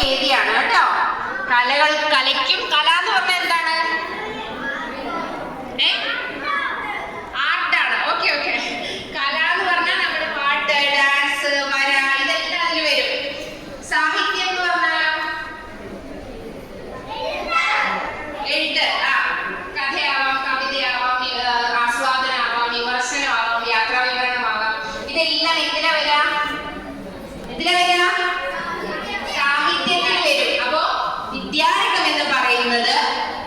വേദിയാണ് കേട്ടോ. കലയ്ക്കും കല എന്ന് പറഞ്ഞാൽ എന്താണ്? ആർട്ടാണ്. Okay okay. കല എന്ന് പറഞ്ഞാൽ നമ്മുടെ പാട്ട്, ഡാൻസ്, വര, ഇതെല്ലാം അതിൽ വരും. സാഹിത്യം എന്ന് പറഞ്ഞാലോ എഴുത്ത്. കഥയാവാം, കവിതയാവാം, ആസ്വാദനമാവാം, വിമർശനമാവാം, യാത്രാവിവരണമാവാം. ഇതെല്ലാം എന്തിനാ വരാ? സാഹിത്യത്തിൽ വരും. അപ്പോ വിദ്യാരംഗം എന്ന് പറയുന്നത്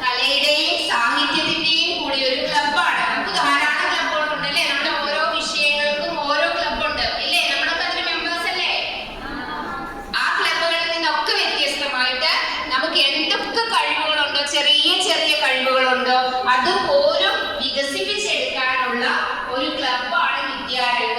കലയുടെയും സാഹിത്യത്തിന്റെയും കൂടി ഒരു ക്ലബ്ബാണ്. നമുക്ക് ധാരാളം ക്ലബ്ബുകളുണ്ട് അല്ലേ? നമ്മുടെ ഓരോ വിഷയങ്ങൾക്കും ഓരോ ക്ലബ്ബുണ്ട് ഇല്ലേ? നമ്മളൊക്കെ അതിന് മെമ്പേഴ്സ് അല്ലേ? ആ ക്ലബ്ബുകളിൽ നിന്നൊക്കെ വ്യത്യസ്തമായിട്ട് നമുക്ക് എന്തൊക്കെ കഴിവുകളുണ്ടോ, ചെറിയ ചെറിയ കഴിവുകളുണ്ടോ, അത് ഓരോ വികസിപ്പിച്ചെടുക്കാനുള്ള ഒരു ക്ലബ്ബാണ് വിദ്യാരംഗം.